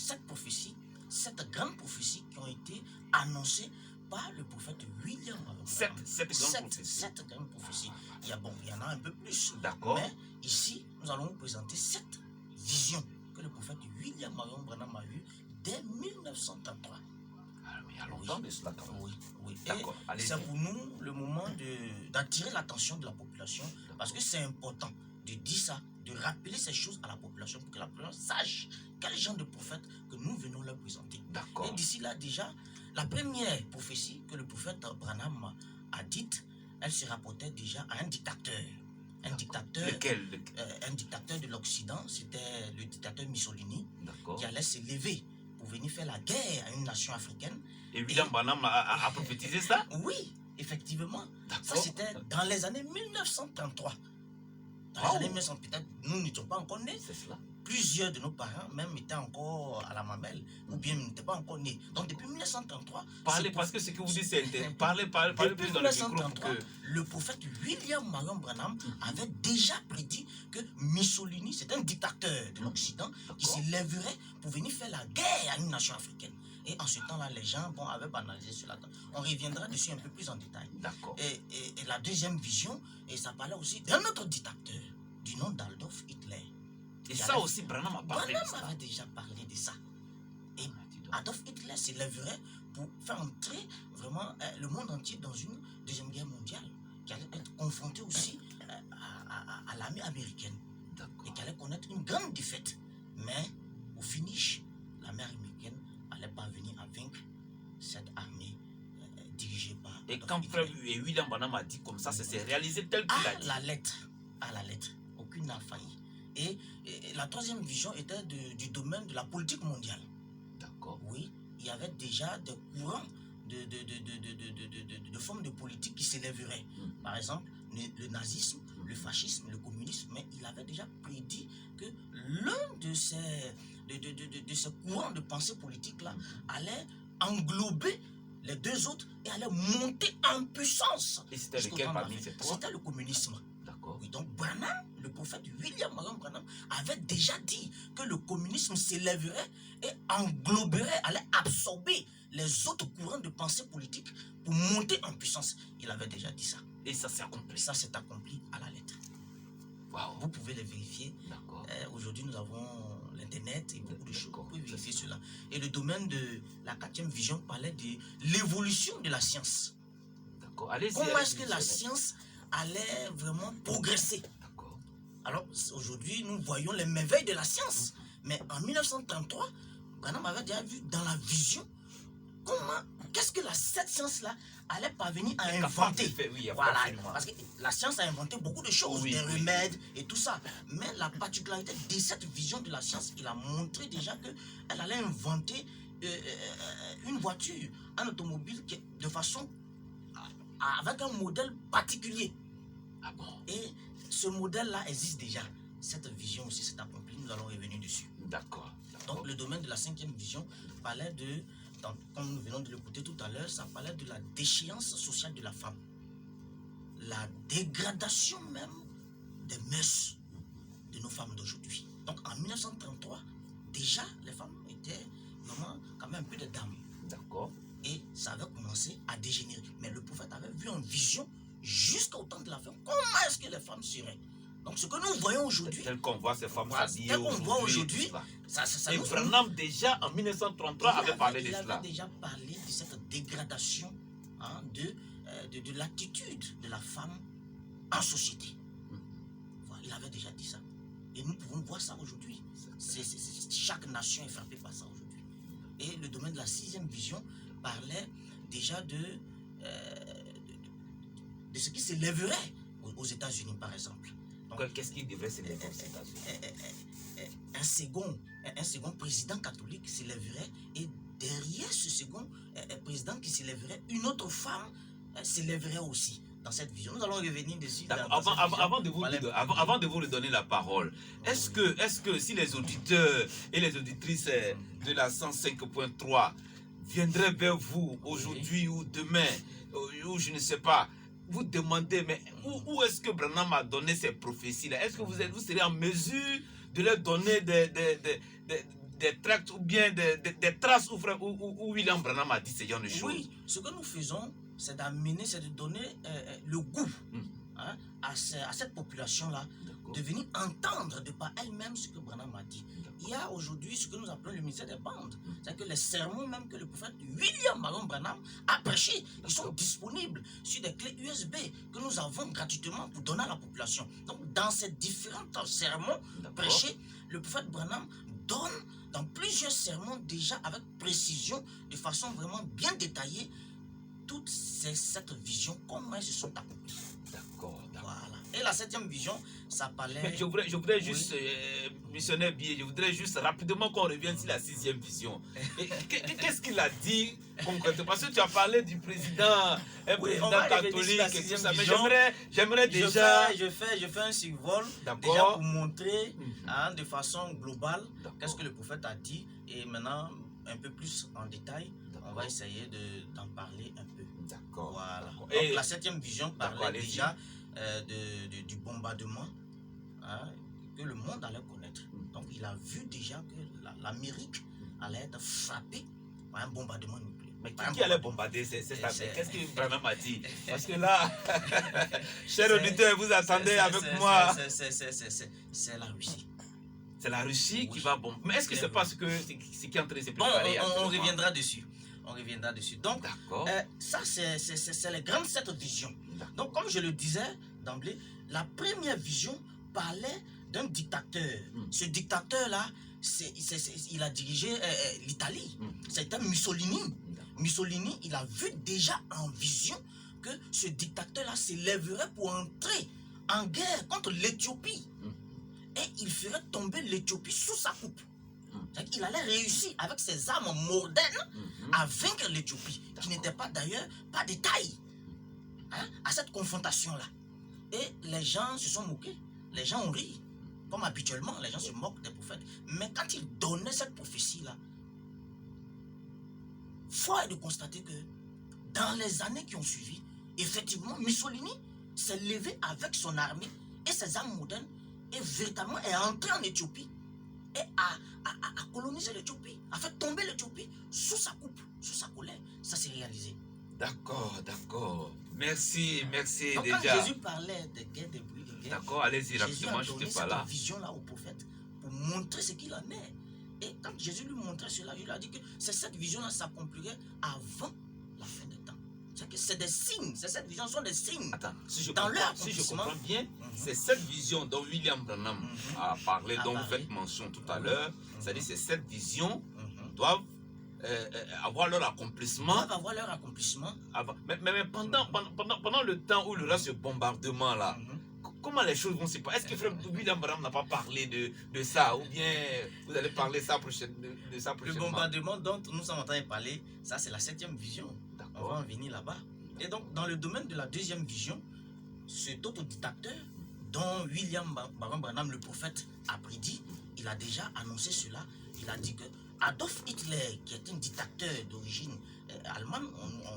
7 prophéties, 7 grandes prophéties qui ont été annoncées par le prophète William Marion Branham. 7 grandes prophéties. Il y en a un peu plus. D'accord. Mais ici, nous allons vous présenter 7 visions que le prophète William Marion Branham a eues dès 1933. Il y a longtemps de cela quand même. Oui. D'accord. Et c'est pour nous le moment d'attirer l'attention de la population, parce que c'est important de dire ça, de rappeler ces choses à la population pour que la population sache quel genre de prophète que nous venons leur présenter. D'accord. Et d'ici là, déjà, la première prophétie que le prophète Branham a dite, elle se rapportait déjà à un dictateur. Un dictateur. Lequel? Un dictateur de l'Occident, c'était le dictateur Mussolini, qui allait se lever pour venir faire la guerre à une nation africaine. Et William Branham a prophétisé ça? Oui, effectivement. Ça, D'accord. c'était dans les années 1933. Dans les années 1900, peut-être nous n'étions pas encore nés. C'est cela. Plusieurs de nos parents même étaient encore à la mamelle, ou bien n'étaient pas encore nés. Donc depuis 1933... Parlez, parce que ce que vous dites, c'est intéressant. Parlez plus dans le micro pour que... Le prophète William Marion Branham avait déjà prédit que Mussolini, c'est un dictateur de l'Occident qui se lèverait pour venir faire la guerre à une nation africaine. Et en ce temps-là, les gens avaient banalisé cela. On reviendra dessus un peu plus en détail. D'accord. Et la deuxième vision, et ça parlait aussi d'un autre dictateur, du nom d'Adolf Hitler. Et ça aussi, Branham a parlé de ça. Branham avait déjà parlé de ça. Et Adolf Hitler se lèverait pour faire entrer vraiment le monde entier dans une deuxième guerre mondiale, qui allait être confrontée aussi à l'armée américaine. Et qui allait connaître une grande défaite. Mais au finish, l'armée américaine allait parvenir à vaincre cette armée dirigée par Et Adolf quand Hitler. frère William Branham a dit comme ça, ça s'est réalisé tel qu'il a dit. À la lettre. Aucune n'a failli. Et la troisième vision était du domaine de la politique mondiale. D'accord. Oui, il y avait déjà des courants de formes de politique qui s'élèveraient. Par exemple, le nazisme, le fascisme, le communisme, mais il avait déjà prédit que l'un de ces courants de pensée politique-là allait englober les deux autres et allait monter en puissance. Et c'était lequel parmi ces trois? C'était le communisme. D'accord. Oui, donc Branham, le prophète William Marion Branham, avait déjà dit que le communisme s'élèverait et engloberait, allait absorber les autres courants de pensée politique pour monter en puissance. Il avait déjà dit ça. Et ça s'est accompli. Ça s'est accompli à la lettre. Wow. Vous pouvez les vérifier. D'accord. Aujourd'hui, nous avons l'Internet et beaucoup de choses. Vous pouvez vérifier cela. Et le domaine de la quatrième vision parlait de l'évolution de la science. D'accord. Allez-y. Comment est-ce que la science allait vraiment progresser? D'accord. Alors, aujourd'hui, nous voyons les merveilles de la science. Mais en 1933, Branham avait déjà vu dans la vision qu'est-ce que cette science-là allait parvenir à inventer. Voilà, parce que la science a inventé beaucoup de choses, des remèdes et tout ça. Mais la particularité de cette vision de la science, il a montré déjà qu'elle allait inventer une voiture, un automobile de façon avec un modèle particulier. Ah bon? Et ce modèle-là existe déjà. Cette vision aussi s'est accomplie, nous allons revenir dessus. D'accord. Donc le domaine de la cinquième vision parlait comme nous venons de l'écouter tout à l'heure, ça parlait de la déchéance sociale de la femme. La dégradation même des mœurs de nos femmes d'aujourd'hui. Donc en 1933, déjà les femmes étaient vraiment quand même un peu des dames. D'accord. Et ça avait commencé à dégénérer. Mais le prophète avait vu en vision jusqu'au temps de la fin comment est-ce que les femmes seraient. Donc ce que nous voyons aujourd'hui, tel qu'on voit ces femmes s'habiller tel qu'on voit aujourd'hui, et Branham déjà en 1933 avait parlé de cela. Il avait déjà parlé de cette dégradation de l'attitude de la femme en société. Voilà, il avait déjà dit ça. Et nous pouvons voir ça aujourd'hui. Chaque nation est frappée par ça aujourd'hui. Et le domaine de la sixième vision parlait déjà de ce qui s'élèverait aux États-Unis, par exemple. Qu'est-ce qui devrait s'élever aux États-Unis? Un second président catholique s'élèverait, et derrière ce second président qui s'élèverait, une autre femme s'élèverait aussi dans cette vision. Nous allons revenir dessus. Avant de vous redonner la parole, est-ce que si les auditeurs et les auditrices de la 105.3 viendraient vers vous aujourd'hui ou demain, ou je ne sais pas, vous demandez, mais où est-ce que Branham a donné ces prophéties-là? Est-ce que vous serez en mesure de leur donner des tracts ou bien des traces où William Branham a dit ce genre de choses? Oui, ce que nous faisons, c'est de donner le goût hein, à cette population-là de venir entendre de par elle-même ce que Branham a dit. Il y a aujourd'hui ce que nous appelons le ministère des bandes. C'est que les sermons même que le prophète William Marion Branham a prêchés, ils sont disponibles sur des clés USB que nous avons gratuitement pour donner à la population. Donc dans ces différents sermons prêchés, le prophète Branham donne dans plusieurs sermons déjà avec précision, de façon vraiment bien détaillée, toute cette vision, comment elles se sont accomplies. D'accord. Voilà. Et la 7e vision, ça parlait... Mais je voudrais juste, missionnaire Bié, je voudrais juste rapidement qu'on revienne sur la 6e vision. Qu'est-ce qu'il a dit concrètement? Parce que tu as parlé du président, président catholique et tout ça, mais j'aimerais déjà... Je fais un survol déjà pour montrer de façon globale qu'est-ce que le prophète a dit, et maintenant, un peu plus en détail, on va essayer d'en parler un peu. D'accord. Voilà. Donc la 7e vision parlait déjà du bombardement que le monde allait connaître. Donc il a vu déjà que l'Amérique allait être frappée par un bombardement nucléaire. Mais qui allait bombarder cette Amérique? Qu'est-ce que Branham a dit? Parce que là, chers auditeurs, vous attendez avec moi. C'est la Russie. C'est la Russie qui va bombarder. Mais est-ce que c'est pas ce qui est en train de se préparer? On reviendra dessus. Donc, ça, c'est les grandes 7 visions. Donc, comme je le disais d'emblée, la première vision parlait d'un dictateur. Ce dictateur-là, il a dirigé l'Italie. C'était Mussolini. Mussolini, il a vu déjà en vision que ce dictateur-là s'élèverait pour entrer en guerre contre l'Éthiopie. Et il ferait tomber l'Éthiopie sous sa coupe. Il allait réussir avec ses armes modernes à vaincre l'Éthiopie, qui n'était pas d'ailleurs pas de taille à cette confrontation-là. Et les gens se sont moqués, les gens ont ri, comme habituellement, les gens se moquent des prophètes. Mais quand il donnait cette prophétie-là, foi est de constater que dans les années qui ont suivi, effectivement, Mussolini s'est levé avec son armée et ses armes modernes et véritablement est entré en Éthiopie et a colonisé l'Éthiopie, a fait tomber l'Éthiopie sous sa coupe, sous sa colère. Ça s'est réalisé. D'accord. Merci donc, déjà. Quand Jésus parlait de guerre, de bruit, de guerre, d'accord, allez-y rapidement, je ne sais pas là. Cette vision-là au prophète pour montrer ce qu'il en est. Et quand Jésus lui montrait cela, il lui a dit que cette vision-là s'accomplirait avant la fin des temps. C'est des signes, cette vision sont des signes. Attends, si je comprends bien, c'est cette vision dont William Branham a parlé, dont vous faites mention tout à l'heure, c'est-à-dire que cette vision doivent avoir leur accomplissement. Mais pendant le temps où il y aura ce bombardement-là, comment les choses vont se passer? Est-ce que frère William Branham n'a pas parlé de ça? Ou bien vous allez parler de ça prochainement? Le bombardement dont nous sommes en train de parler, ça c'est la 7e vision. On va en venir là-bas. Et donc, dans le domaine de la 2e vision, cet autre dictateur dont William Baron Branham, le prophète, a prédit, il a déjà annoncé cela. Il a dit que Adolf Hitler, qui est un dictateur d'origine allemande,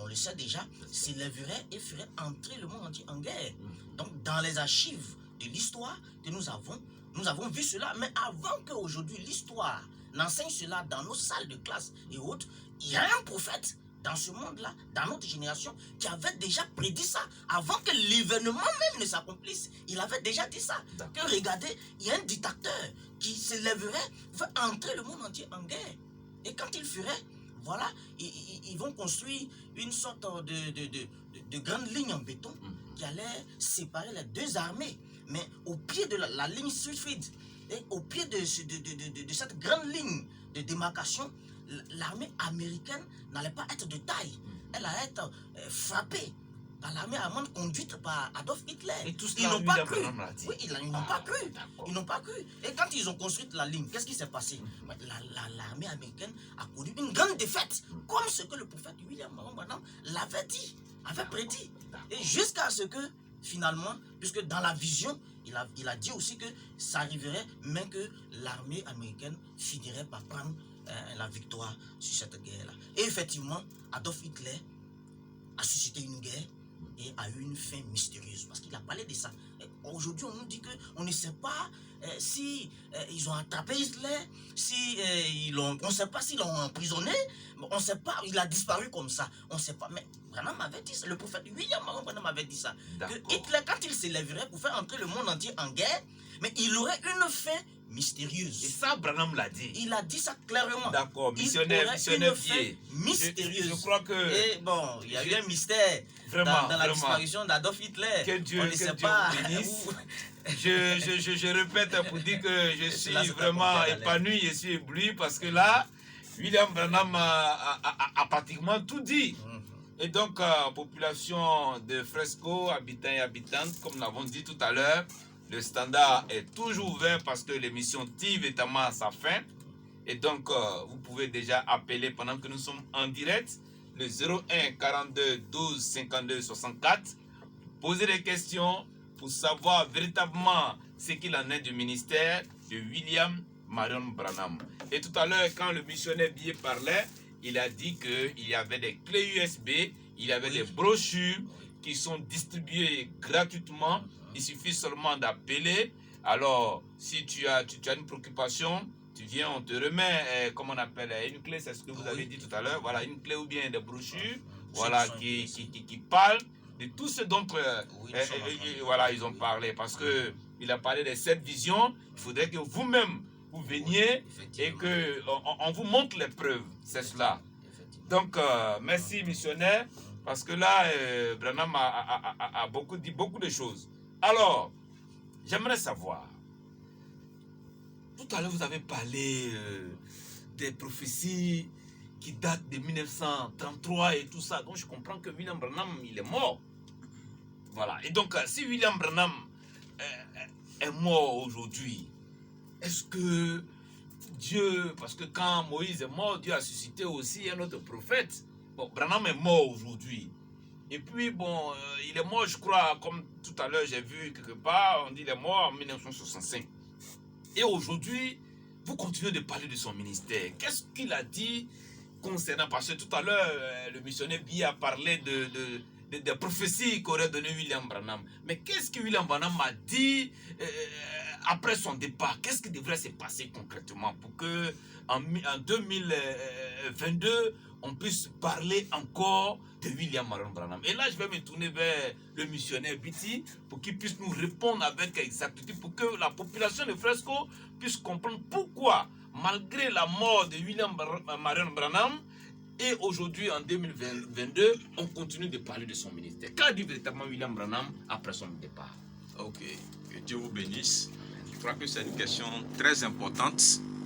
on le sait déjà, s'élèverait et ferait entrer le monde entier en guerre. Donc, dans les archives de l'histoire que nous avons vu cela. Mais avant qu'aujourd'hui l'histoire n'enseigne cela dans nos salles de classe et autres, il y a un prophète dans ce monde-là, dans notre génération, qui avait déjà prédit ça, avant que l'événement même ne s'accomplisse. Il avait déjà dit ça, que regardez, il y a un dictateur qui s'élèverait, veut entrer le monde entier en guerre. Et quand il ferait, voilà, ils vont construire une sorte de grande ligne en béton qui allait séparer les deux armées. Mais au pied de la ligne Siegfried, et au pied de cette grande ligne de démarcation, l'armée américaine n'allait pas être de taille. Elle allait être frappée par l'armée allemande conduite par Adolf Hitler. Et tout ils n'ont pas cru. Oui, ils n'ont pas cru. Ils n'ont pas cru. Et quand ils ont construit la ligne, qu'est-ce qui s'est passé? L'armée américaine a connu une grande défaite, comme ce que le prophète William Branham l'avait dit, avait prédit. Et jusqu'à ce que, finalement, puisque dans la vision, il a dit aussi que ça arriverait, mais que l'armée américaine finirait par prendre la victoire sur cette guerre-là. Et effectivement, Adolf Hitler a suscité une guerre et a eu une fin mystérieuse, parce qu'il a parlé de ça. Et aujourd'hui, on nous dit qu'on ne sait pas si ils ont attrapé Hitler, si on ne sait pas s'ils l'ont emprisonné, on ne sait pas, il a disparu comme ça, on ne sait pas. Mais Branham avait dit ça, le prophète William Marion Branham avait dit ça, que Hitler, quand il s'élèverait pour faire entrer le monde entier en guerre, mais il aurait une fin mystérieuse. Et ça, Branham l'a dit. Il a dit ça clairement. D'accord, missionnaire Bié. Mystérieuse. Je crois que... Et bon, il y a eu un mystère dans la disparition d'Adolf Hitler. Que Dieu, on ne sait pas bénisse. Je répète pour dire que je suis vraiment épanoui, je suis ébloui parce que là, William Branham a pratiquement tout dit. Et donc, population de Fresco, habitants et habitantes, comme nous l'avons dit tout à l'heure, le standard est toujours ouvert parce que l'émission tire évidemment à sa fin. Et donc, vous pouvez déjà appeler pendant que nous sommes en direct, le 01 42 12 52 64. Poser des questions pour savoir véritablement ce qu'il en est du ministère de William Marion Branham. Et tout à l'heure, quand le missionnaire Bié parlait, il a dit qu'il y avait des clés USB, il y avait des brochures qui sont distribuées gratuitement. Il suffit seulement d'appeler. Alors, si tu as une préoccupation, tu viens, on te remet, comment on appelle, une clé, c'est ce que vous avez dit tout à l'heure. Voilà, une clé ou bien des brochures, voilà, qui parlent de tout ce dont voilà, ils ont parlé. Parce qu'il a parlé des 7 visions. Il faudrait que vous-même, vous veniez et qu'on vous montre les preuves. C'est cela. Donc, merci, missionnaire, parce que là, Branham a dit beaucoup de choses. Alors, j'aimerais savoir, tout à l'heure vous avez parlé des prophéties qui datent de 1933 et tout ça, donc je comprends que William Branham, il est mort. Voilà, et donc si William Branham est mort aujourd'hui, est-ce que Dieu, parce que quand Moïse est mort, Dieu a suscité aussi un autre prophète. Bon, Branham est mort aujourd'hui. Et puis, bon, il est mort, je crois, comme tout à l'heure, j'ai vu quelque part, on dit qu'il est mort en 1965. Et aujourd'hui, vous continuez de parler de son ministère. Qu'est-ce qu'il a dit concernant, parce que tout à l'heure, le missionnaire Bié a parlé des prophéties qu'aurait donné William Branham. Mais qu'est-ce que William Branham a dit après son départ? Qu'est-ce qui devrait se passer concrètement pour que en 2022, on puisse parler encore de William Marion Branham? Et là, je vais me tourner vers le missionnaire Biti pour qu'il puisse nous répondre avec exactitude, pour que la population de Fresco puisse comprendre pourquoi, malgré la mort de William Marion Branham, et aujourd'hui, en 2022, on continue de parler de son ministère. Qu'a dit véritablement William Branham après son départ? Ok, que Dieu vous bénisse. Je crois que c'est une question très importante.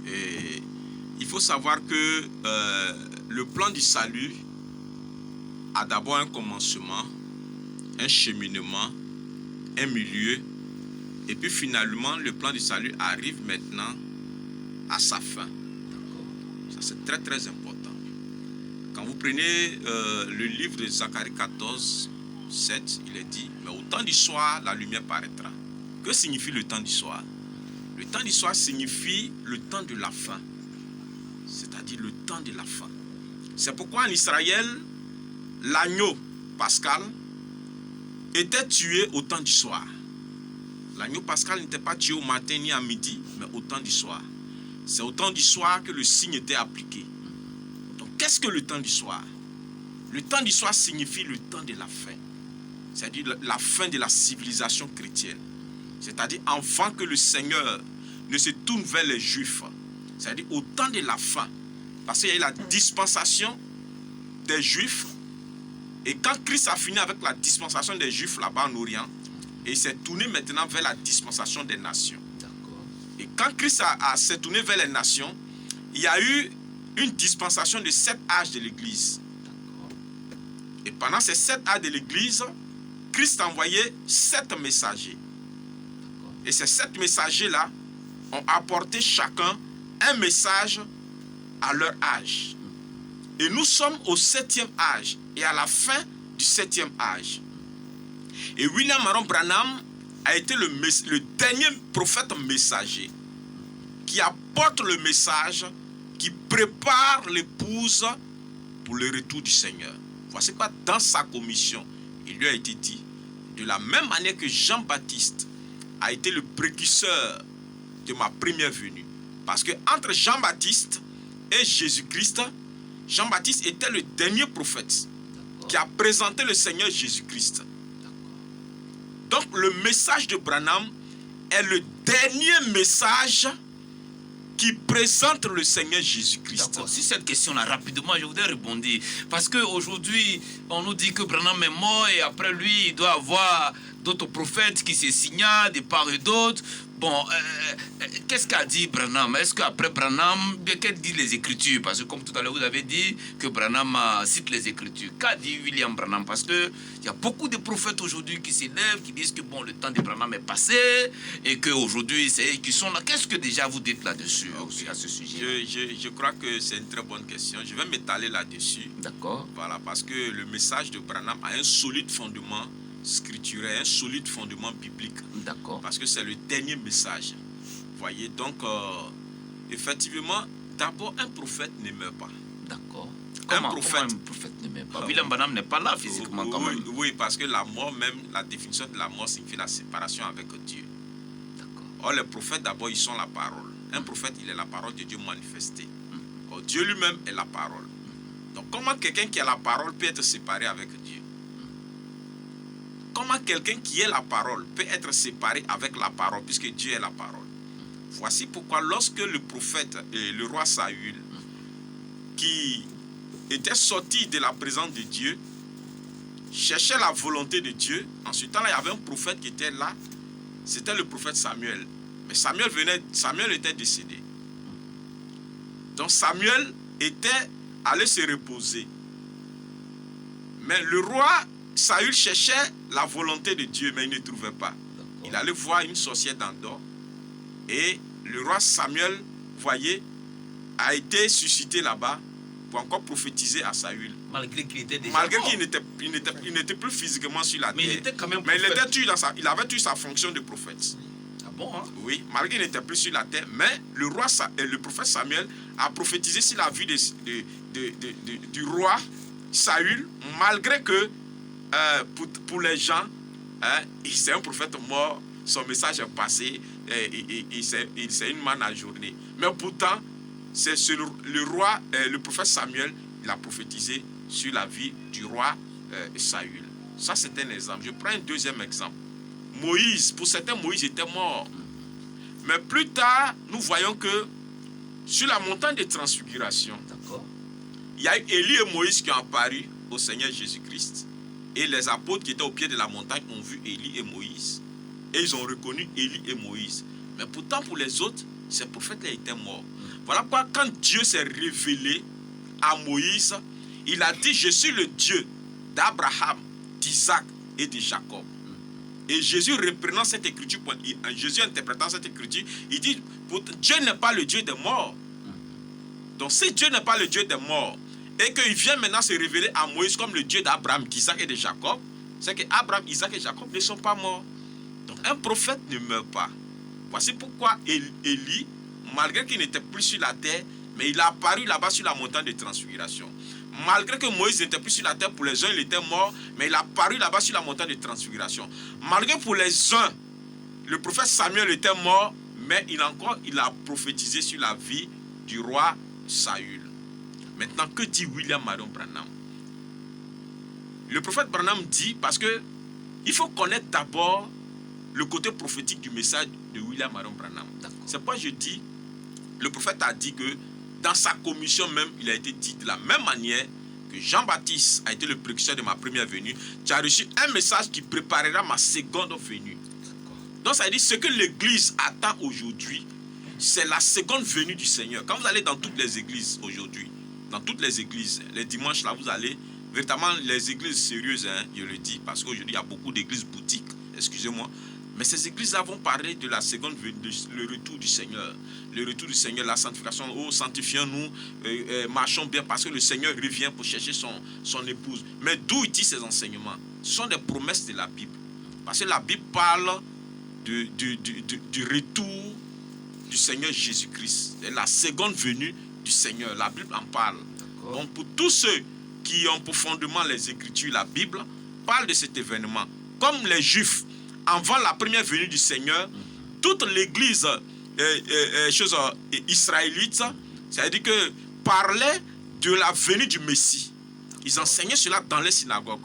Et il faut savoir que le plan du salut a d'abord un commencement, un cheminement, un milieu. Et puis finalement, le plan du salut arrive maintenant à sa fin. Ça, c'est très très important. Quand vous prenez le livre de Zacharie 14, 7, il est dit, mais au temps du soir, la lumière paraîtra. Que signifie le temps du soir? Le temps du soir signifie le temps de la fin, c'est-à-dire le temps de la fin. C'est pourquoi en Israël, l'agneau pascal était tué au temps du soir. L'agneau pascal n'était pas tué au matin ni à midi, mais au temps du soir. C'est au temps du soir que le signe était appliqué. Donc, qu'est-ce que le temps du soir? Le temps du soir signifie le temps de la fin, c'est-à-dire la fin de la civilisation chrétienne. C'est-à-dire avant que le Seigneur ne se tourne vers les Juifs, c'est-à-dire au temps de la fin, parce qu'il y a eu la dispensation des Juifs, et quand Christ a fini avec la dispensation des Juifs là-bas en Orient, et il s'est tourné maintenant vers la dispensation des nations. Et quand Christ s'est tourné vers les nations, il y a eu une dispensation de 7 âges de l'Église. Et pendant ces 7 âges de l'Église, Christ a envoyé 7 messagers. Et ces 7 messagers-là ont apporté chacun un message à leur âge. Et nous sommes au 7e âge et à la fin du 7e âge. Et William Marion Branham a été le dernier prophète messager qui apporte le message, qui prépare l'épouse pour le retour du Seigneur. Voici quoi dans sa commission, il lui a été dit, de la même manière que Jean-Baptiste a été le précurseur de ma première venue. Parce que entre Jean-Baptiste et Jésus-Christ, Jean-Baptiste était le dernier prophète qui a présenté le Seigneur Jésus-Christ. Donc le message de Branham est le dernier message qui présente le Seigneur Jésus-Christ. D'accord. Si cette question-là, rapidement, je voudrais répondre. Parce qu'aujourd'hui, on nous dit que Branham est mort et après lui, il doit avoir d'autres prophètes qui se signalent de part et d'autre. Bon, qu'est-ce qu'a dit Branham? Est-ce qu'après Branham, qu'est-ce dit les Écritures? Parce que comme tout à l'heure, vous avez dit que Branham cite les Écritures. Qu'a dit William Branham? Parce qu'il y a beaucoup de prophètes aujourd'hui qui s'élèvent, qui disent que bon, le temps de Branham est passé et qu'aujourd'hui, c'est eux qui sont là. Qu'est-ce que déjà vous dites là-dessus, aussi, à ce sujet? Je crois que c'est une très bonne question. Je vais m'étaler là-dessus. D'accord. Voilà, parce que le message de Branham a un solide fondement scripturaire, un solide fondement biblique. D'accord. Parce que c'est le dernier message. Voyez, donc, effectivement, d'abord, un prophète ne meurt pas. D'accord. Comment un prophète ne meurt pas? William Branham n'est pas là physiquement quand même. Oui, parce que la mort même, la définition de la mort signifie la séparation avec Dieu. D'accord. Or, les prophètes, d'abord, ils sont la parole. Un prophète, il est la parole de Dieu manifestée. Or, Dieu lui-même est la parole. Donc, comment quelqu'un qui a la parole peut être séparé avec Dieu? Comment quelqu'un qui est la parole peut être séparé avec la parole, puisque Dieu est la parole? Voici pourquoi lorsque le prophète et le roi Saül, qui était sorti de la présence de Dieu, cherchait la volonté de Dieu, en ce temps-là, il y avait un prophète qui était là, c'était le prophète Samuel. Mais Samuel était décédé. Donc Samuel était allé se reposer. Mais le roi Saül cherchait la volonté de Dieu, mais il ne trouvait pas. Il allait voir une sorcière d'Endor. Et le roi Samuel, voyez, a été suscité là-bas pour encore prophétiser à Saül. Malgré qu'il était déjà Malgré mort. qu'il n'était plus physiquement sur la terre. Mais il était quand même Mais prophète. il avait eu sa fonction de prophète. Ah bon, hein? Oui, malgré qu'il n'était plus sur la terre, mais le prophète Samuel a prophétisé sur la vie du roi Saül, malgré que pour les gens, hein, c'est un prophète mort, son message est passé, c'est une manne à journée. Mais pourtant, c'est le roi, le prophète Samuel, il a prophétisé sur la vie du roi Saül. Ça, c'est un exemple. Je prends un deuxième exemple. Moïse, pour certains, Moïse était mort. Mais plus tard, nous voyons que sur la montagne de transfiguration, il y a eu Élie et Moïse qui ont apparu au Seigneur Jésus-Christ. Et les apôtres qui étaient au pied de la montagne ont vu Élie et Moïse. Et ils ont reconnu Élie et Moïse. Mais pourtant, pour les autres, ces prophètes-là étaient morts. Voilà pourquoi, quand Dieu s'est révélé à Moïse, il a dit: je suis le Dieu d'Abraham, d'Isaac et de Jacob. Et Jésus reprenant cette écriture, Jésus interprétant cette écriture, il dit: Dieu n'est pas le Dieu des morts. Donc si Dieu n'est pas le Dieu des morts, et qu'il vient maintenant se révéler à Moïse comme le Dieu d'Abraham, d'Isaac et de Jacob, c'est que Abraham, Isaac et Jacob ne sont pas morts. Donc un prophète ne meurt pas. Voici pourquoi Élie, malgré qu'il n'était plus sur la terre, mais il a apparu là-bas sur la montagne de transfiguration. Malgré que Moïse n'était plus sur la terre, pour les uns il était mort, mais il a apparu là-bas sur la montagne de transfiguration. Malgré pour les uns, le prophète Samuel était mort, mais il a prophétisé sur la vie du roi Saül. Maintenant, que dit William Marion Branham? Le prophète Branham dit, parce que il faut connaître d'abord le côté prophétique du message de William Marion Branham. C'est pourquoi je dis, le prophète a dit que dans sa commission même, il a été dit de la même manière que Jean-Baptiste a été le précurseur de ma première venue. Tu as reçu un message qui préparera ma seconde venue. Donc ça veut dire ce que l'Église attend aujourd'hui, c'est la seconde venue du Seigneur. Quand vous allez dans toutes les églises aujourd'hui, dans toutes les églises, les dimanches là, vous allez, véritablement les églises sérieuses, hein, je le dis, parce qu'aujourd'hui il y a beaucoup d'églises boutiques, excusez-moi, mais ces églises-là vont parler de la seconde venue, le retour du Seigneur. Le retour du Seigneur, la sanctification. Oh, sanctifions-nous, marchons bien, parce que le Seigneur revient pour chercher son épouse. Mais d'où il tire ces enseignements? Ce sont des promesses de la Bible. Parce que la Bible parle du retour du Seigneur Jésus-Christ. La seconde venue du Seigneur. La Bible en parle. Donc pour tous ceux qui ont pour fondement les Écritures, la Bible parle de cet événement. Comme les Juifs avant la première venue du Seigneur, toute l'église israélite, c'est-à-dire que parlait de la venue du Messie. Ils enseignaient cela dans les synagogues.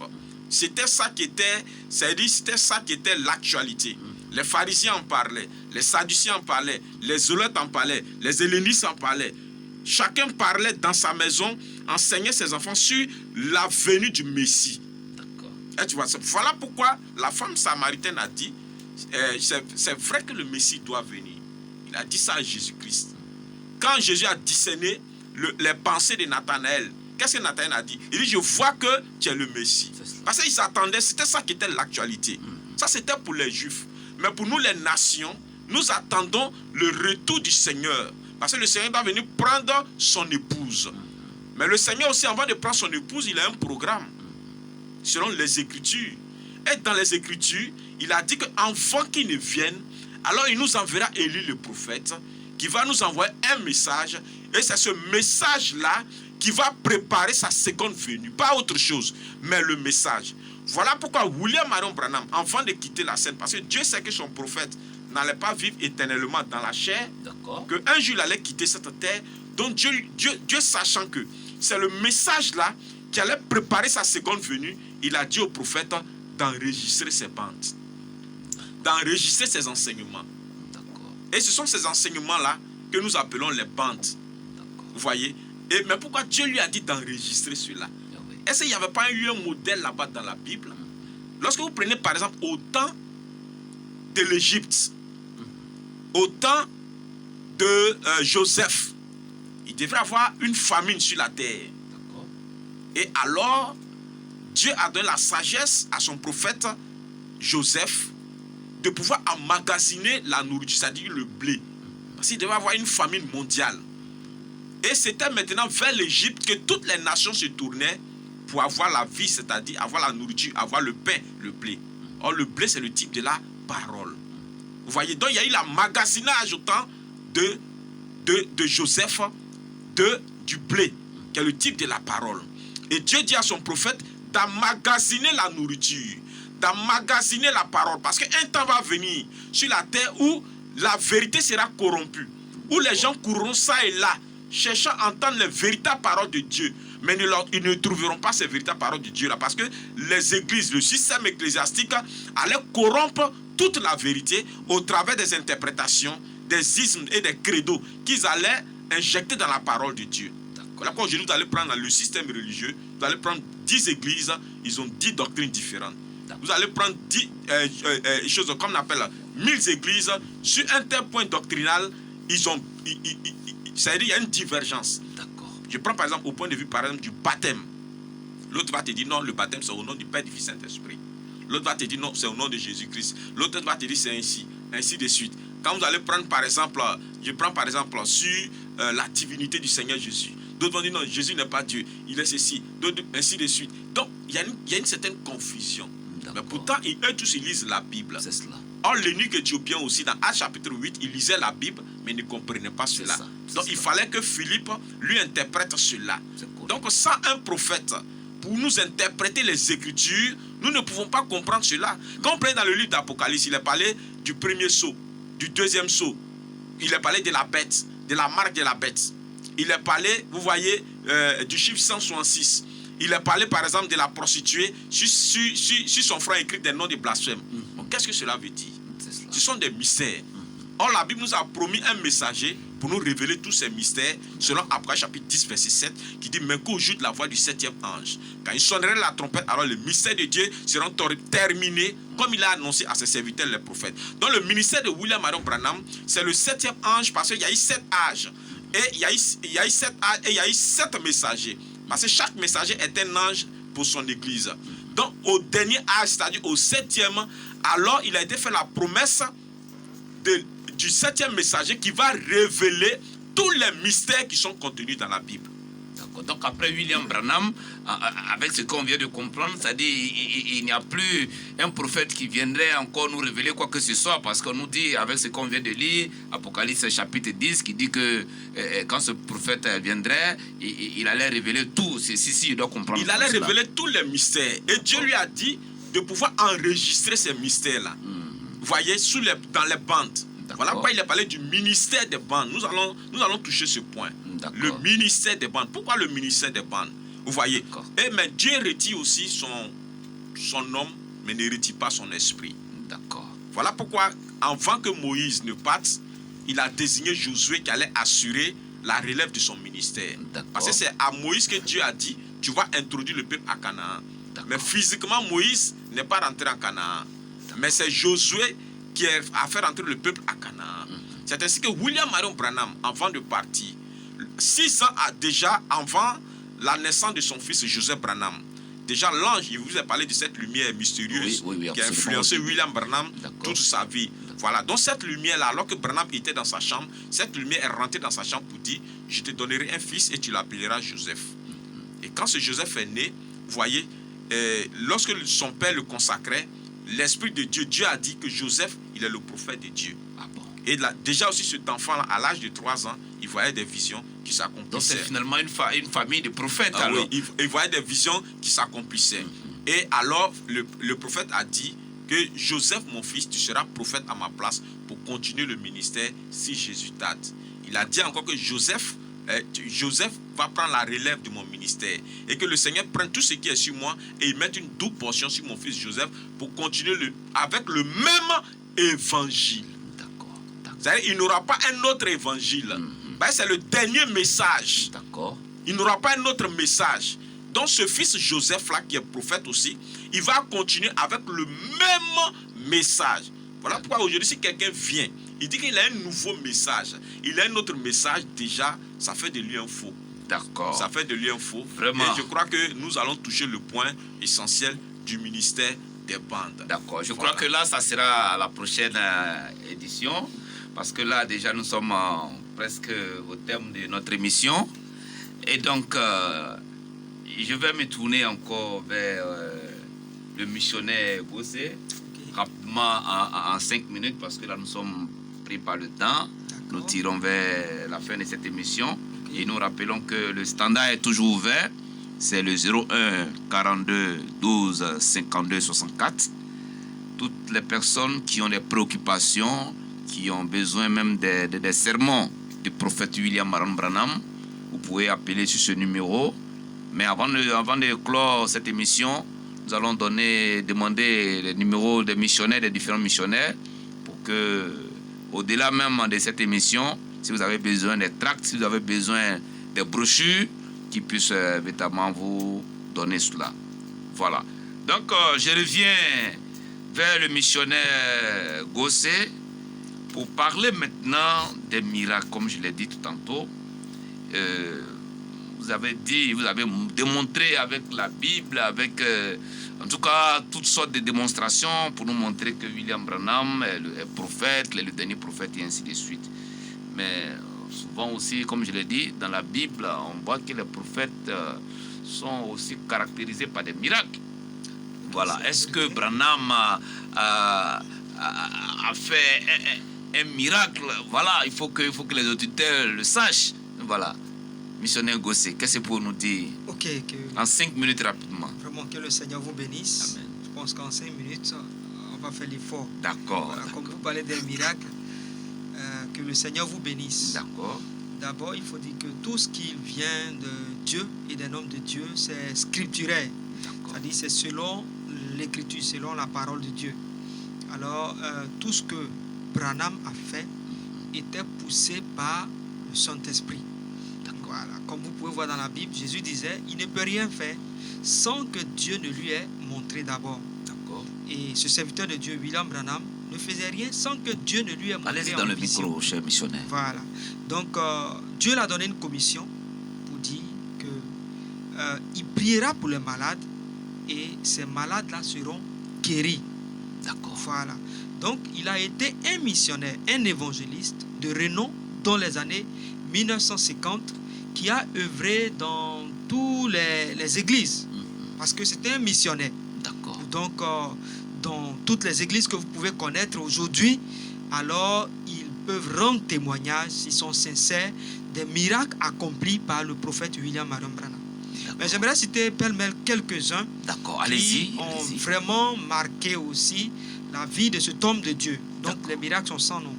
C'était ça qui était, c'est-à-dire c'était ça qui était l'actualité. Les pharisiens en parlaient, les sadduciens en parlaient, les zélotes en parlaient, les hellénistes en parlaient. Chacun parlait dans sa maison, enseignait ses enfants sur la venue du Messie. Et tu vois, voilà pourquoi la femme samaritaine a dit, c'est vrai que le Messie doit venir. Il a dit ça à Jésus-Christ. Quand Jésus a discerné les pensées de Nathanaël, qu'est-ce que Nathanaël a dit? Il dit, je vois que tu es le Messie. Parce qu'ils attendaient, c'était ça qui était l'actualité. Ça, c'était pour les Juifs. Mais pour nous, les nations, nous attendons le retour du Seigneur. Parce que le Seigneur doit venir prendre son épouse. Mais le Seigneur aussi, avant de prendre son épouse, il a un programme. Selon les Écritures. Et dans les Écritures, il a dit qu'avant qu'il ne vienne, alors il nous enverra Élie le prophète, qui va nous envoyer un message. Et c'est ce message-là qui va préparer sa seconde venue. Pas autre chose, mais le message. Voilà pourquoi William Marion Branham, avant de quitter la scène, parce que Dieu sait que son prophète n'allait pas vivre éternellement dans la chair, qu'un jour il allait quitter cette terre. Donc Dieu sachant que c'est le message-là qui allait préparer sa seconde venue, il a dit au prophète d'enregistrer ses bandes, d'enregistrer ses enseignements. Et ce sont ces enseignements-là que nous appelons les bandes. Vous voyez? Mais pourquoi Dieu lui a dit d'enregistrer cela? Est-ce qu'il n'y avait pas eu un modèle là-bas dans la Bible? Lorsque vous prenez par exemple au temps de l'Égypte, au temps de Joseph, il devrait avoir une famine sur la terre. Et alors, Dieu a donné la sagesse à son prophète Joseph de pouvoir emmagasiner la nourriture, c'est-à-dire le blé. Parce qu'il devait avoir une famine mondiale. Et c'était maintenant vers l'Égypte que toutes les nations se tournaient pour avoir la vie, c'est-à-dire avoir la nourriture, avoir le pain, le blé. Or, le blé, c'est le type de la parole. Vous voyez, donc il y a eu l'emmagasinage au temps de Joseph, du blé, qui est le type de la parole. Et Dieu dit à son prophète d'emmagasiner la nourriture, d'emmagasiner la parole. Parce qu'un temps va venir sur la terre où la vérité sera corrompue, où les gens courront ça et là, cherchant à entendre les véritables paroles de Dieu. Mais ils ne trouveront pas ces véritables paroles de Dieu là. Parce que les églises, le système ecclésiastique allait corrompre toute la vérité au travers des interprétations, des ismes et des credos qu'ils allaient injecter dans la parole de Dieu. Voilà quand aujourd'hui vous allez prendre le système religieux, vous allez prendre 10 églises, ils ont 10 doctrines différentes. Vous allez prendre 10 choses comme on appelle 1000 églises, sur un tel point doctrinal, c'est-à-dire il y a une divergence. Je prends par exemple au point de vue par exemple du baptême. L'autre va te dire non, le baptême c'est au nom du Père, du Fils et du Saint-Esprit. L'autre va te dire non, c'est au nom de Jésus-Christ. L'autre va te dire c'est ainsi de suite. Quand vous allez prendre par exemple, je prends par exemple sur la divinité du Seigneur Jésus. D'autres vont dire non, Jésus n'est pas Dieu, il est ceci, d'autres ainsi de suite. Donc il y a une certaine confusion. Mais pourtant, eux tous ils lisent la Bible. C'est cela. Or, l'eunuque éthiopien aussi, dans Actes chapitre 8, il lisait la Bible, mais ne comprenait pas cela. Donc il fallait que Philippe lui interprète cela. Donc sans un prophète, pour nous interpréter les Écritures, nous ne pouvons pas comprendre cela. Quand on prend dans le livre d'Apocalypse, il est parlé du premier sceau, du deuxième sceau. Il est parlé de la bête, de la marque de la bête. Il est parlé, vous voyez, du chiffre 166. Il est parlé par exemple de la prostituée sur son front écrit des noms de blasphème. Qu'est-ce que cela veut dire? Ce sont des mystères. Or la Bible nous a promis un messager pour nous révéler tous ces mystères, selon Apocalypse chapitre 10 verset 7, qui dit mais qu'au jour de la voix du 7e ange, quand il sonnerait la trompette, alors les mystères de Dieu seront terminés, comme il a annoncé à ses serviteurs les prophètes. Donc le ministère de William Marion Branham, c'est le 7e ange, parce qu'il y a eu 7 âges. Et il y a eu 7 âges et il y a eu 7 messagers. Parce que chaque messager est un ange pour son église. Donc au dernier âge, c'est-à-dire au 7e, alors il a été fait la promesse du 7e messager qui va révéler tous les mystères qui sont contenus dans la Bible. Donc après William Branham, avec ce qu'on vient de comprendre, c'est-à-dire il n'y a plus un prophète qui viendrait encore nous révéler quoi que ce soit, parce qu'on nous dit, avec ce qu'on vient de lire, Apocalypse chapitre 10, qui dit que quand ce prophète viendrait, il allait révéler tout. Si, il doit comprendre. Il allait révéler tous les mystères. Et Dieu lui a dit de pouvoir enregistrer ces mystères-là. voyez, dans les bandes. D'accord. Voilà pourquoi il a parlé du ministère des bandes. Nous allons toucher ce point. D'accord. Le ministère des bandes. Pourquoi le ministère des bandes? Vous voyez. D'accord. Mais Dieu retire aussi son homme, mais ne retire pas son esprit. D'accord. Voilà pourquoi, avant que Moïse ne parte, il a désigné Josué qui allait assurer la relève de son ministère. Parce que c'est à Moïse que Dieu a dit, tu vas introduire le peuple à Canaan. Mais physiquement, Moïse n'est pas rentré en Canaan. Mais c'est Josué qui a fait rentrer le peuple à Canaan. C'est ainsi que William Marion Branham, avant de partir, 6 ans déjà avant la naissance de son fils Joseph Branham, déjà l'ange, il vous a parlé de cette lumière mystérieuse qui a influencé William Branham toute sa vie. Voilà, donc cette lumière-là, alors que Branham était dans sa chambre, cette lumière est rentrée dans sa chambre pour dire, je te donnerai un fils et tu l'appelleras Joseph. Et quand ce Joseph est né, vous voyez, lorsque son père le consacrait, l'Esprit de Dieu, Dieu a dit que Joseph, il est le prophète de Dieu. Ah bon. Et là, déjà aussi cet enfant-là, à l'âge de 3 ans, il voyait des visions qui s'accomplissaient. Donc c'est finalement une famille de prophètes alors. Oui, il voyait des visions qui s'accomplissaient. Et alors, le prophète a dit que Joseph, mon fils, tu seras prophète à ma place pour continuer le ministère si Jésus tarde. Il a dit encore que Joseph va prendre la relève de mon ministère et que le Seigneur prenne tout ce qui est sur moi et il mette une double portion sur mon fils Joseph pour continuer avec le même évangile. D'accord. C'est-à-dire il n'aura pas un autre évangile. C'est le dernier message. D'accord. Il n'aura pas un autre message. Donc ce fils Joseph-là, qui est prophète aussi, il va continuer avec le même message. Voilà pourquoi aujourd'hui, si quelqu'un vient, il dit qu'il a un nouveau message, il a un autre message, déjà, ça fait de lui un faux. D'accord. Ça fait de lui un faux. Vraiment. Et je crois que nous allons toucher le point essentiel du ministère des bandes. D'accord. Je crois que là, ça sera à la prochaine édition. Parce que là, déjà, nous sommes presque au terme de notre émission. Et donc, je vais me tourner encore vers le missionnaire Gossé, rapidement en 5 minutes, parce que là, nous sommes pris par le temps. Nous tirons vers la fin de cette émission. Et nous rappelons que le standard est toujours ouvert. C'est le 01 42 12 52 64. Toutes les personnes qui ont des préoccupations, qui ont besoin même des sermons du prophète William Marion Branham, vous pouvez appeler sur ce numéro. Mais avant de clore cette émission, nous allons demander les numéros des missionnaires, des différents missionnaires, pour que, au-delà même de cette émission, si vous avez besoin des tracts, si vous avez besoin des brochures, qui puissent évidemment vous donner cela. Voilà. Donc, je reviens vers le missionnaire Gossé pour parler maintenant des miracles, comme je l'ai dit tout tantôt. Vous avez démontré avec la Bible, avec en tout cas toutes sortes de démonstrations pour nous montrer que William Branham est prophète, le dernier prophète et ainsi de suite. Mais souvent aussi, comme je l'ai dit, dans la Bible, on voit que les prophètes sont aussi caractérisés par des miracles. Voilà. Est-ce que Branham a fait un miracle? Voilà, il faut que les auditeurs le sachent. Voilà. Missionnaire Gossé, qu'est-ce que pour nous dire? Ok. En 5 minutes rapidement. Vraiment que le Seigneur vous bénisse. Amen. Je pense qu'en 5 minutes, on va faire l'effort. D'accord. Voilà, comme vous parlez des miracles, que le Seigneur vous bénisse. D'accord. D'abord, il faut dire que tout ce qui vient de Dieu et d'un homme de Dieu, c'est scripturaire. C'est-à-dire c'est selon l'écriture, selon la parole de Dieu. Alors, tout ce que Branham a fait était poussé par le Saint-Esprit. Voilà. Comme vous pouvez voir dans la Bible, Jésus disait, il ne peut rien faire sans que Dieu ne lui ait montré d'abord. D'accord. Et ce serviteur de Dieu, William Branham, ne faisait rien sans que Dieu ne lui ait montré. Allez-y dans le micro, cher missionnaire. Voilà. Donc, Dieu l'a donné une commission pour dire qu'il priera pour les malades et ces malades-là seront guéris. D'accord. Voilà. Donc, il a été un missionnaire, un évangéliste de renom dans les années 1950 qui a œuvré dans toutes les églises. Parce que c'était un missionnaire. D'accord. Donc, dans toutes les églises que vous pouvez connaître aujourd'hui, alors ils peuvent rendre témoignage, s'ils sont sincères, des miracles accomplis par le prophète William Marion Branham. Mais j'aimerais citer pêle-mêle quelques-uns D'accord, qui ont vraiment marqué aussi la vie de cet homme de Dieu. Donc les miracles sont sans nom.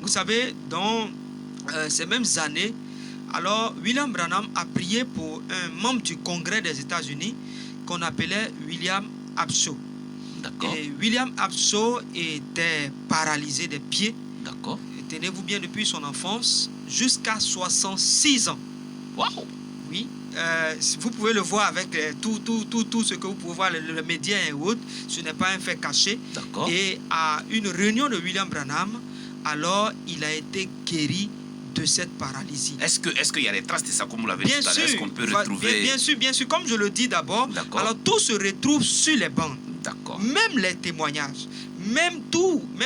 Vous savez, dans ces mêmes années, alors William Branham a prié pour un membre du Congrès des États-Unis qu'on appelait William Abso. D'accord. Et William Abso était paralysé des pieds. D'accord. Tenez-vous bien, depuis son enfance jusqu'à 66 ans. Waouh. Oui. Vous pouvez le voir avec tout ce que vous pouvez voir, le média et autres. Ce n'est pas un fait caché. D'accord. Et à une réunion de William Branham, alors il a été guéri de cette paralysie. Est-ce qu'il y a des traces de ça, comme vous l'avez dit Bien tout à l'heure? Est-ce qu'on peut sûr, retrouver? bien sûr. Comme je le dis d'abord, D'accord. alors tout se retrouve sur les bandes. D'accord. Même les témoignages, même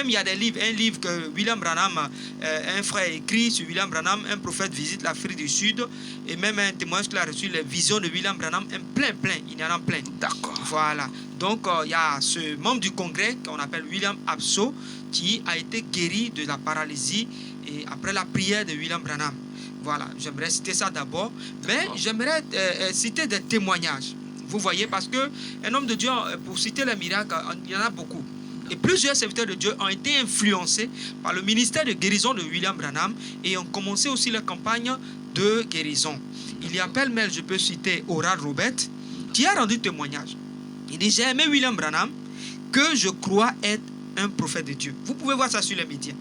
il y a des livres, un livre que William Branham, un frère écrit sur William Branham, un prophète visite l'Afrique du Sud, et même un témoignage qu'il a reçu, les visions de William Branham, plein, il y en a plein. D'accord. Voilà, donc il y a ce membre du congrès qu'on appelle William Abso, qui a été guéri de la paralysie et après la prière de William Branham. Voilà, j'aimerais citer ça d'abord, mais j'aimerais citer des témoignages. Vous voyez, parce qu'un homme de Dieu, pour citer les miracles, il y en a beaucoup. Et plusieurs serviteurs de Dieu ont été influencés par le ministère de guérison de William Branham et ont commencé aussi la campagne de guérison. Il y a pêle-mêle, je peux citer Oral Robert, qui a rendu témoignage. Il dit, j'ai aimé William Branham, que je crois être un prophète de Dieu. Vous pouvez voir ça sur les médias.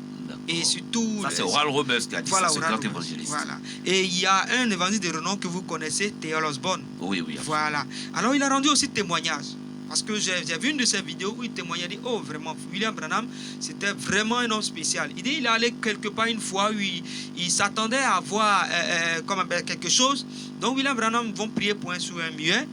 Et surtout... Ça, c'est Oral Roberts qui a dit ça, ce grand évangéliste. Voilà. Et il y a un évangéliste de renom que vous connaissez, Théol Osborne. Oui. Voilà. Alors, il a rendu aussi témoignage. Parce que j'ai vu une de ses vidéos où il témoignait, il dit, oh, vraiment, William Branham, c'était vraiment un homme spécial. Il dit, il est allé quelque part une fois où il s'attendait à voir quelque chose. Donc, William Branham vont prier pour sur un muet.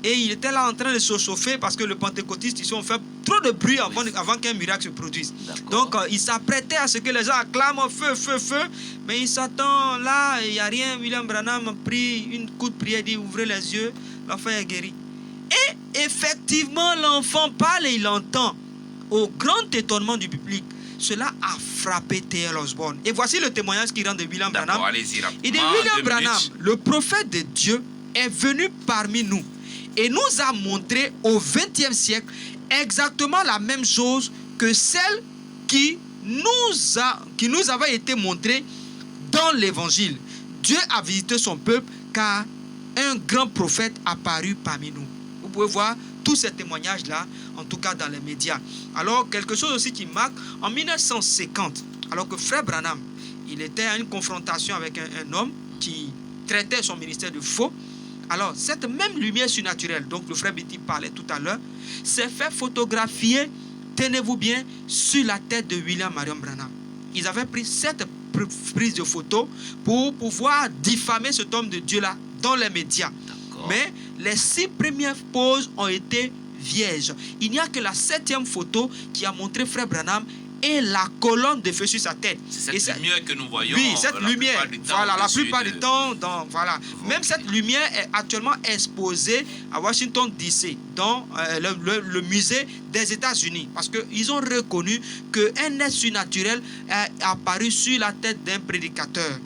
Et il était là en train de se chauffer parce que le pentecôtiste, ici, on fait trop de bruit avant qu'un miracle se produise. Donc, il s'apprêtait à ce que les gens acclament feu. Mais il s'attend là, il n'y a rien. William Branham prie une coup de prière, dit ouvrez les yeux, l'enfant est guéri. Et effectivement, l'enfant parle et il entend. Au grand étonnement du public, cela a frappé Théol Osborne. Et voici le témoignage qu'il rend de William Branham. Il dit, William Branham, le prophète de Dieu, est venu parmi nous et nous a montré au XXe siècle exactement la même chose que celle qui nous avait été montrée dans l'évangile. Dieu a visité son peuple car un grand prophète apparu parmi nous. Vous pouvez voir tous ces témoignages-là, en tout cas dans les médias. Alors, quelque chose aussi qui marque, en 1950, alors que Frère Branham, il était à une confrontation avec un homme qui traitait son ministère de faux. Alors, cette même lumière surnaturelle, donc le frère Betty parlait tout à l'heure, s'est fait photographier, tenez-vous bien, sur la tête de William Marion Branham. Ils avaient pris cette prise de photo pour pouvoir diffamer cet homme de Dieu-là dans les médias. Mais les 6 premières poses ont été vierges. Il n'y a que la 7e photo qui a montré Frère Branham et la colonne de feu sur sa tête. C'est cette lumière que nous voyons. Oui, cette lumière. Voilà, la plupart du temps, voilà. Okay. Même cette lumière est actuellement exposée à Washington DC, dans le musée des États-Unis, parce qu'ils ont reconnu qu'un être surnaturel est apparu sur la tête d'un prédicateur.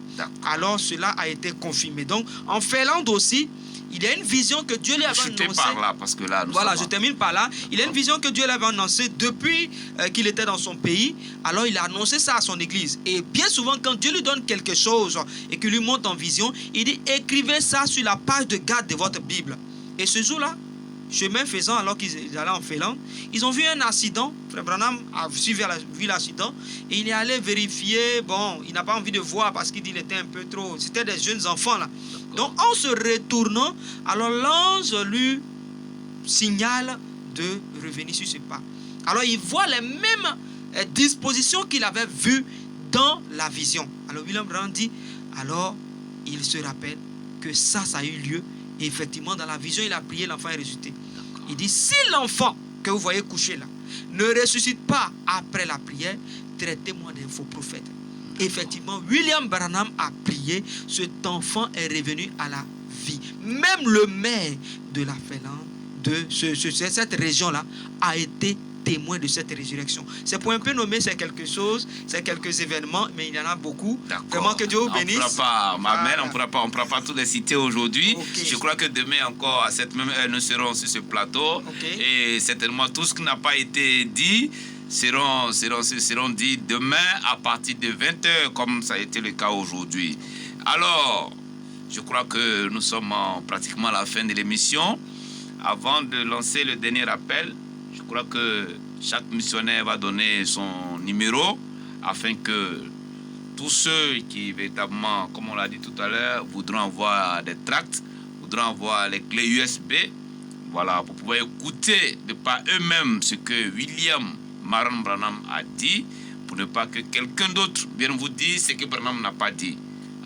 Alors cela a été confirmé. Donc en Finlande aussi, il y a une vision que Dieu lui avait annoncée. Par là, parce que là, voilà, je termine par là. Il y a une vision que Dieu lui avait annoncée depuis qu'il était dans son pays. Alors, il a annoncé ça à son église. Et bien souvent, quand Dieu lui donne quelque chose et qu'il lui montre en vision, il dit, écrivez ça sur la page de garde de votre Bible. Et ce jour-là, chemin faisant, alors qu'ils allaient en Finlande, ils ont vu un accident. Frère Branham a vu l'accident et il est allé vérifier. Bon, il n'a pas envie de voir parce qu'il dit qu'il était un peu trop... C'était des jeunes enfants là. Donc, en se retournant, alors l'ange lui signale de revenir sur ses pas. Alors, il voit les mêmes dispositions qu'il avait vues dans la vision. Alors, William Branham dit, alors, il se rappelle que ça a eu lieu. Et effectivement, dans la vision, il a prié, l'enfant est ressuscité. Il dit, si l'enfant que vous voyez couché là ne ressuscite pas après la prière, traitez-moi d'un faux prophète. Effectivement, William Branham a prié, cet enfant est revenu à la vie. Même le maire de la Finlande, de cette région-là, a été témoin de cette résurrection. C'est pour un peu nommer, c'est quelque chose, c'est quelques événements, mais il y en a beaucoup. Vraiment que Dieu vous bénisse. On ne pourra pas tous les citer aujourd'hui. Okay. Je crois que demain encore, à cette même heure, nous serons sur ce plateau. Okay. Et certainement, tout ce qui n'a pas été dit seront dits demain à partir de 20h, comme ça a été le cas aujourd'hui. Alors, je crois que nous sommes pratiquement à la fin de l'émission. Avant de lancer le dernier appel, je crois que chaque missionnaire va donner son numéro afin que tous ceux qui véritablement, comme on l'a dit tout à l'heure, voudront avoir des tracts, voudront avoir les clés USB, voilà, pour pouvoir écouter de par eux-mêmes ce que William Marion Branham a dit, pour ne pas que quelqu'un d'autre vienne vous dire ce que Branham n'a pas dit.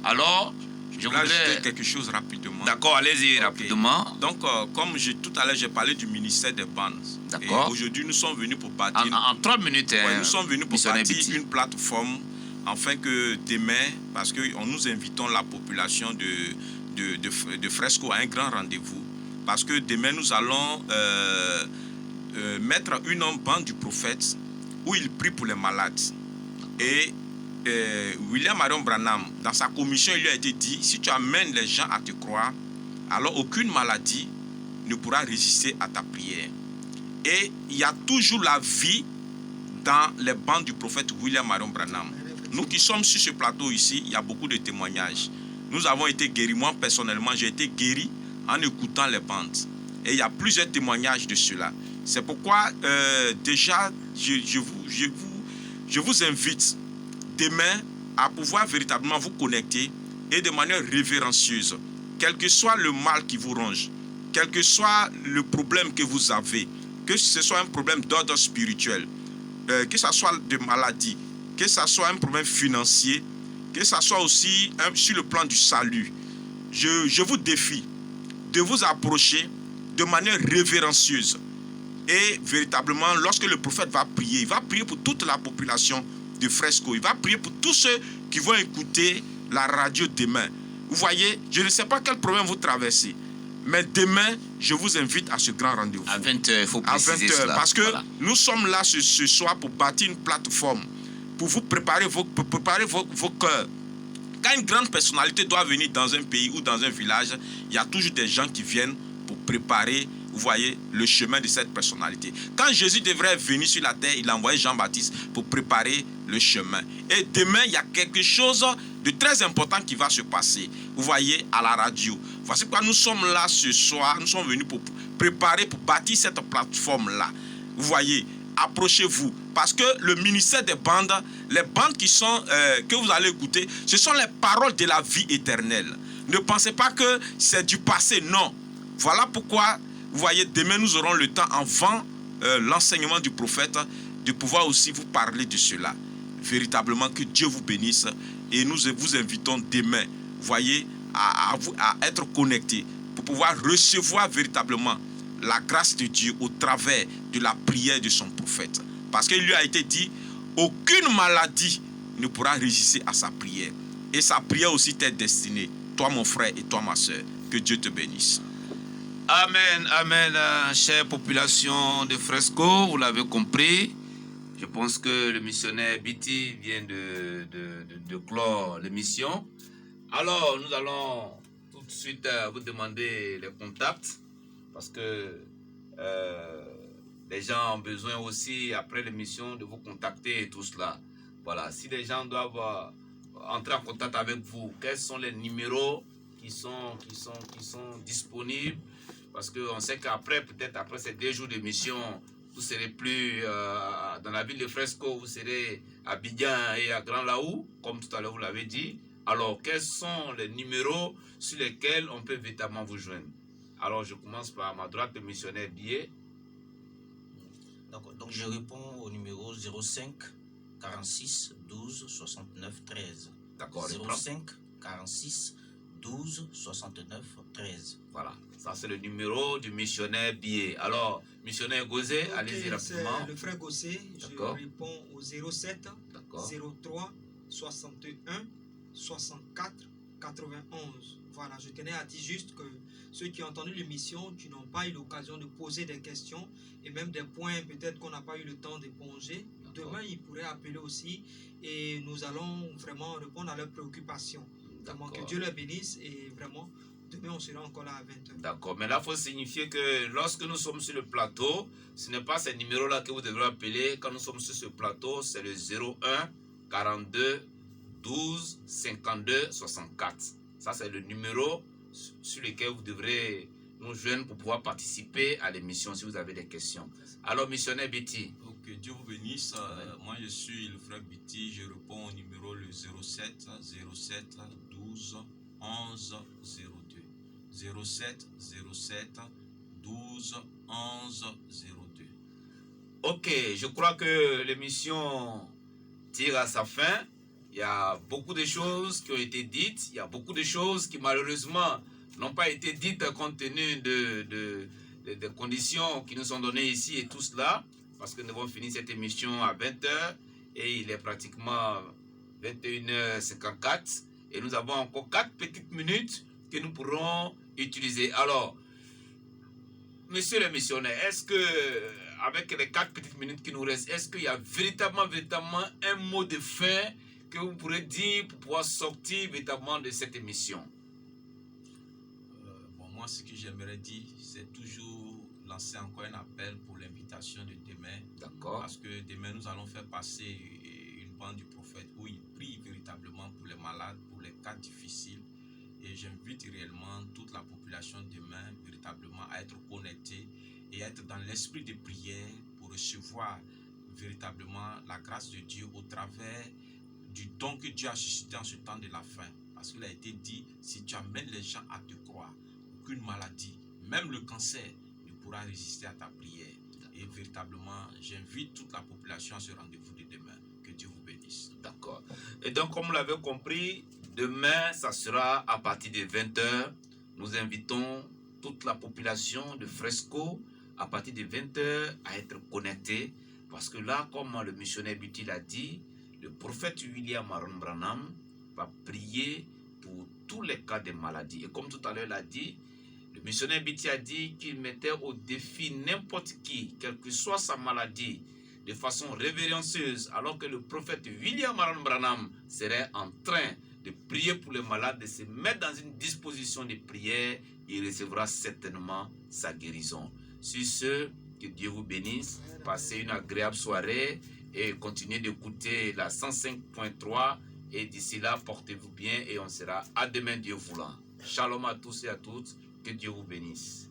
Alors, je voudrais ajouter quelque chose rapidement. D'accord, allez-y rapidement. Donc, comme tout à l'heure, j'ai parlé du ministère des bandes. D'accord. Aujourd'hui, nous sommes venus pour bâtir... En 3 minutes, nous sommes venus pour bâtir une plateforme afin que demain, parce que nous invitons la population de Fresco à un grand rendez-vous. Parce que demain, nous allons mettre une bande du prophète où il prie pour les malades. Et William Marion Branham, dans sa commission, il lui a été dit, si tu amènes les gens à te croire, alors aucune maladie ne pourra résister à ta prière. Et il y a toujours la vie dans les bandes du prophète William Marion Branham. Nous qui sommes sur ce plateau ici, il y a beaucoup de témoignages. Nous avons été guéris. Moi, personnellement, j'ai été guéri en écoutant les bandes. Et il y a plusieurs témoignages de cela. C'est pourquoi, déjà, je vous invite demain à pouvoir véritablement vous connecter et de manière révérencieuse, quel que soit le mal qui vous ronge, quel que soit le problème que vous avez, que ce soit un problème d'ordre spirituel, que ce soit de maladie, que ce soit un problème financier, que ce soit aussi sur le plan du salut, je vous défie de vous approcher de manière révérencieuse. Et véritablement, lorsque le prophète va prier, il va prier pour toute la population de Fresco. Il va prier pour tous ceux qui vont écouter la radio demain. Vous voyez, je ne sais pas quel problème vous traversez, mais demain, je vous invite à ce grand rendez-vous. À 20h, il faut préciser cela. Parce que voilà, nous sommes là ce soir pour bâtir une plateforme, pour vous préparer vos cœurs. Quand une grande personnalité doit venir dans un pays ou dans un village, il y a toujours des gens qui viennent pour préparer, vous voyez, le chemin de cette personnalité. Quand Jésus devrait venir sur la terre, il a envoyé Jean-Baptiste pour préparer le chemin. Et demain, il y a quelque chose de très important qui va se passer. Vous voyez, à la radio. Voici pourquoi nous sommes là ce soir. Nous sommes venus pour préparer, pour bâtir cette plateforme-là. Vous voyez, approchez-vous. Parce que le ministère des bandes, les bandes qui sont, que vous allez écouter, ce sont les paroles de la vie éternelle. Ne pensez pas que c'est du passé, non. Voilà pourquoi, vous voyez, demain nous aurons le temps, avant l'enseignement du prophète, de pouvoir aussi vous parler de cela. Véritablement, que Dieu vous bénisse. Et nous vous invitons demain, vous voyez, à être connectés pour pouvoir recevoir véritablement la grâce de Dieu au travers de la prière de son prophète. Parce qu'il lui a été dit, aucune maladie ne pourra résister à sa prière. Et sa prière aussi t'est destinée, toi mon frère et toi ma soeur. Que Dieu te bénisse. Amen, amen, chère population de Fresco, vous l'avez compris. Je pense que le missionnaire Biti vient de clore l'émission. Alors, nous allons tout de suite vous demander les contacts, parce que les gens ont besoin aussi, après l'émission, de vous contacter et tout cela. Voilà, si les gens doivent entrer en contact avec vous, quels sont les numéros qui sont disponibles? Parce qu'on sait qu'après, peut-être après ces 2 jours d'émission, vous ne serez plus dans la ville de Fresco, vous serez à Abidjan et à Grand Laou, comme tout à l'heure vous l'avez dit. Alors, quels sont les numéros sur lesquels on peut véritablement vous joindre? Alors, je commence par ma droite, le missionnaire Billet. Donc, je réponds au numéro 05 46 12 69 13. D'accord, 05 46 12 69 13. Voilà, ça c'est le numéro du missionnaire Billet. Alors, missionnaire Gauzé, allez-y rapidement. Le frère Gauzé, je réponds au 07 03 61 64 91. Voilà, je tenais à dire juste que ceux qui ont entendu l'émission, qui n'ont pas eu l'occasion de poser des questions et même des points peut-être qu'on n'a pas eu le temps d'éponger, demain ils pourraient appeler aussi et nous allons vraiment répondre à leurs préoccupations. Vraiment, que Dieu les bénisse et vraiment demain on sera encore là à 20h. D'accord, mais là, il faut signifier que lorsque nous sommes sur le plateau, ce n'est pas ces numéros-là que vous devrez appeler. Quand nous sommes sur ce plateau, c'est le 01 42 12 52 64. Ça, c'est le numéro sur lequel vous devrez nous joindre pour pouvoir participer à l'émission si vous avez des questions. Alors, missionnaire Betty. Ok, Dieu vous bénisse. Moi, je suis le frère Biti. Je réponds au numéro le 07 07 12 11 02. 07 07 12 11 02. Ok, je crois que l'émission tire à sa fin. Il y a beaucoup de choses qui ont été dites. Il y a beaucoup de choses qui malheureusement n'ont pas été dites compte tenu des conditions qui nous sont données ici et tout cela. Parce que nous avons fini cette émission à 20h et il est pratiquement 21h54. Et nous avons encore 4 petites minutes que nous pourrons utiliser. Alors, monsieur le missionnaire, est-ce que, avec les 4 petites minutes qui nous restent, est-ce qu'il y a véritablement un mot de fin que vous pourrez dire pour pouvoir sortir véritablement de cette émission? Bon, moi, ce que j'aimerais dire, c'est toujours lancer encore un appel pour l'invitation de demain. D'accord. Parce que demain, nous allons faire passer une bande du prophète où il prie véritablement pour les malades, pour les cas difficiles. Et j'invite réellement toute la population demain véritablement à être connectée et à être dans l'esprit de prière pour recevoir véritablement la grâce de Dieu au travers du don que Dieu a suscité en ce temps de la fin. Parce qu'il a été dit, si tu amènes les gens à te croire, aucune maladie, même le cancer, ne pourra résister à ta prière. Et véritablement, j'invite toute la population à ce rendez-vous de demain. Que Dieu vous bénisse. D'accord. Et donc, comme vous l'avez compris, demain, ça sera à partir de 20h. Nous invitons toute la population de Fresco à partir de 20h à être connectée. Parce que là, comme le missionnaire Buti l'a dit, le prophète William Aaron Branham va prier pour tous les cas de maladie. Et comme tout à l'heure l'a dit, le missionnaire Biti a dit qu'il mettait au défi n'importe qui, quelle que soit sa maladie, de façon révérencieuse, alors que le prophète William Aaron Branham serait en train de prier pour les malades, de se mettre dans une disposition de prière, il recevra certainement sa guérison. Sur ce, que Dieu vous bénisse, passez une agréable soirée et continuez d'écouter la 105.3 et d'ici là, portez-vous bien et on sera à demain Dieu voulant. Shalom à tous et à toutes, que Dieu vous bénisse.